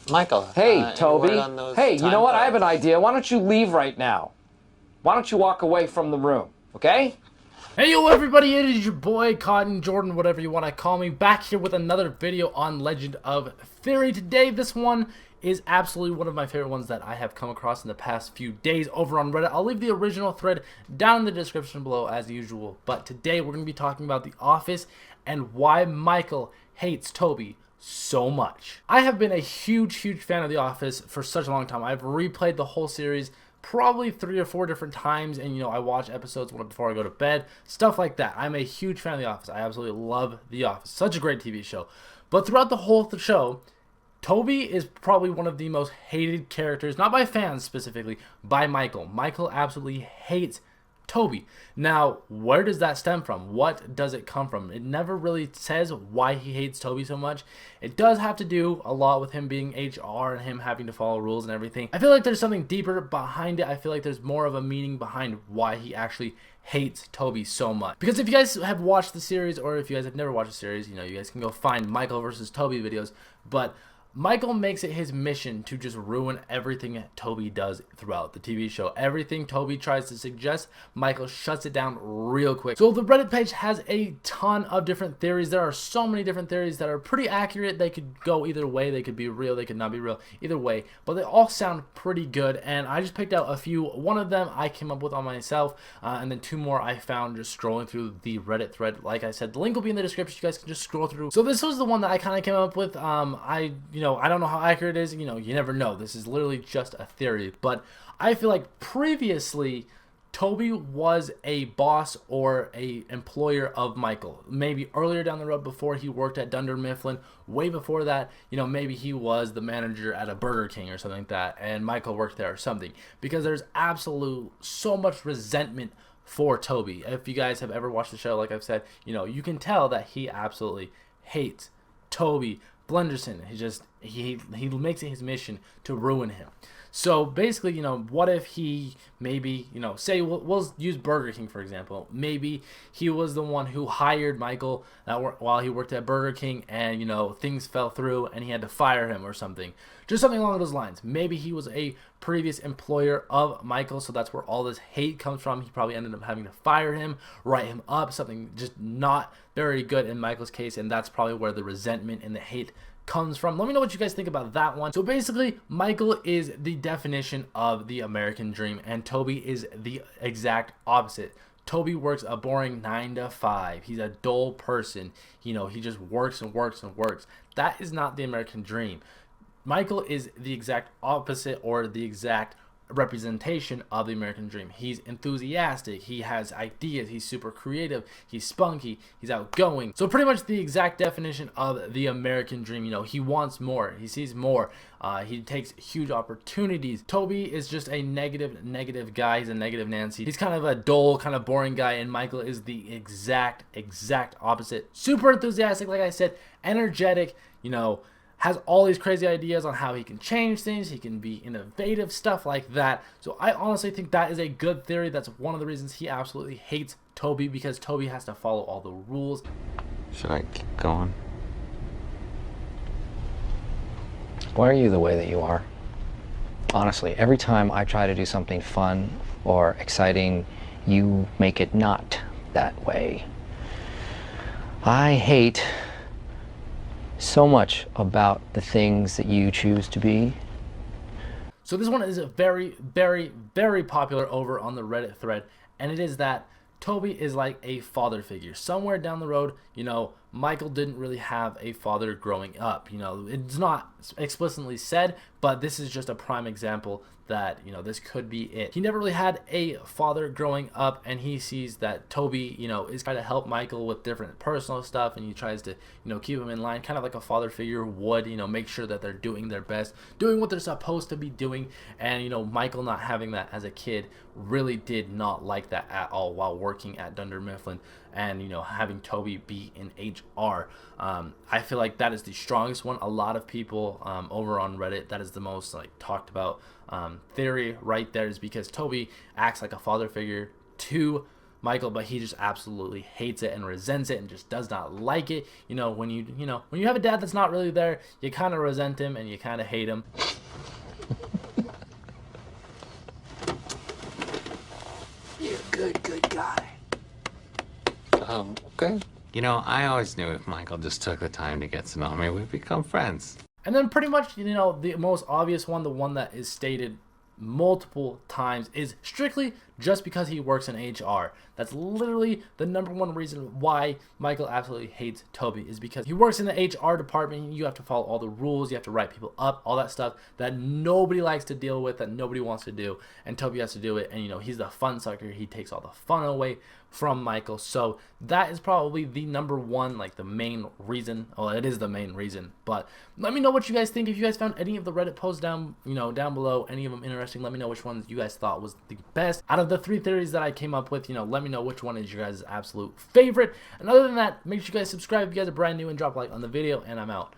Michael, Hey, any Toby. word on those Hey, you know time what? I have cards? an idea. Why don't you leave right now? Why don't you walk away from the room, okay? Hey yo everybody, it is your boy Cotton Jordan, whatever you want to call me, back here with another video on Legend of Theory. Today, this one is absolutely one of my favorite ones that I have come across in the past few days over on Reddit. I'll leave the original thread down in the description below as usual, but today we're going to be talking about The Office and why Michael hates Toby so much. I have been a huge fan of The Office for such a long time. I've replayed the whole series probably 3 or 4 different times, and I watch episodes before I go to bed, stuff like that. I'm a huge fan of The Office. I absolutely love The Office. Such a great TV show. But throughout the whole show, Toby is probably one of the most hated characters, not by fans specifically, by Michael. Michael absolutely hates Toby. Now, where does that stem from? What does it come from? It never really says why he hates Toby so much. It does have to do a lot with him being HR and him having to follow rules and everything. I feel like there's something deeper behind it. I feel like there's more of a meaning behind why he actually hates Toby so much. Because if you guys have watched the series, or if you guys have never watched the series, you guys can go find Michael versus Toby videos, but Michael makes it his mission to just ruin everything Toby does throughout the TV show. Everything Toby tries to suggest, Michael shuts it down real quick. So the Reddit page has a ton of different theories. There are so many different theories that are pretty accurate. They could go either way. They could be real. They could not be real. Either way. But they all sound pretty good. And I just picked out a few. One of them I came up with on myself. And then 2 more I found just scrolling through the Reddit thread. Like I said, the link will be in the description. You guys can just scroll through. So this was the one that I kind of came up with. I don't know how accurate it is. You never know. This is literally just a theory. But I feel like previously, Toby was a boss or a employer of Michael. Maybe earlier down the road before he worked at Dunder Mifflin. Way before that, maybe he was the manager at a Burger King or something like that. And Michael worked there or something. Because there's absolute so much resentment for Toby. If you guys have ever watched the show, like I've said, you can tell that he absolutely hates Toby flenderson. He makes it his mission to ruin him. So basically, what if he maybe, say we'll use Burger King for example. Maybe he was the one who hired Michael while he worked at Burger King, and things fell through and he had to fire him or something. Just something along those lines. Maybe he was a previous employer of Michael, so that's where all this hate comes from. He probably ended up having to fire him, write him up, something just not very good in Michael's case, and that's probably where the resentment and the hate comes from. Let me know what you guys think about that one. So basically, Michael is the definition of the American dream, and Toby is the exact opposite. Toby works a boring 9 to 5. He's a dull person. He just works and works and works. That is not the American dream. Michael is the exact opposite, or the exact representation of the American dream. He's enthusiastic, he has ideas, he's super creative, he's spunky, he's outgoing. So pretty much the exact definition of the American dream. He wants more, he sees more, he takes huge opportunities. Toby is just a negative guy. He's a negative Nancy. He's kind of a dull, kind of boring guy, and Michael is the exact opposite. Super enthusiastic, like I said, energetic, has all these crazy ideas on how he can change things, he can be innovative, stuff like that. So I honestly think that is a good theory. That's one of the reasons he absolutely hates Toby, because Toby has to follow all the rules. Should I keep going? Why are you the way that you are? Honestly, every time I try to do something fun or exciting, you make it not that way. I hate so much about the things that you choose to be. So this one is a very popular over on the Reddit thread, and it is that Toby is like a father figure. Somewhere down the road, Michael didn't really have a father growing up. It's not explicitly said, but this is just a prime example that, this could be it. He never really had a father growing up, and he sees that Toby, is trying to help Michael with different personal stuff, and he tries to, keep him in line, kind of like a father figure would, make sure that they're doing their best, doing what they're supposed to be doing. And, Michael not having that as a kid really did not like that at all while working at Dunder Mifflin, and, having Toby be in HR. I feel like that is the strongest one. A lot of people over on Reddit, that is the most talked about theory right there, is because Toby acts like a father figure to Michael, but he just absolutely hates it and resents it and just does not like it. You know, when you have a dad that's not really there, you kind of resent him and you kind of hate him. You're a good guy. Okay. You know, I always knew if Michael just took the time to get to know me, we'd become friends. And then pretty much, you know, the most obvious one, the one that is stated multiple times, is strictly just because he works in HR. That's literally the #1 reason why Michael absolutely hates Toby, is because he works in the HR department. You have to follow all the rules, you have to write people up, all that stuff that nobody likes to deal with, that nobody wants to do, and Toby has to do it. And you know, he's the fun sucker, he takes all the fun away from Michael. So that is probably the #1, like the main reason. Well, it is the main reason, but let me know what you guys think. If you guys found any of the Reddit posts down below, any of them interesting, let me know which ones you guys thought was the best out of the 3 theories that I came up with. Let me know which one is your guys' absolute favorite. And other than that, make sure you guys subscribe if you guys are brand new and drop a like on the video, and I'm out.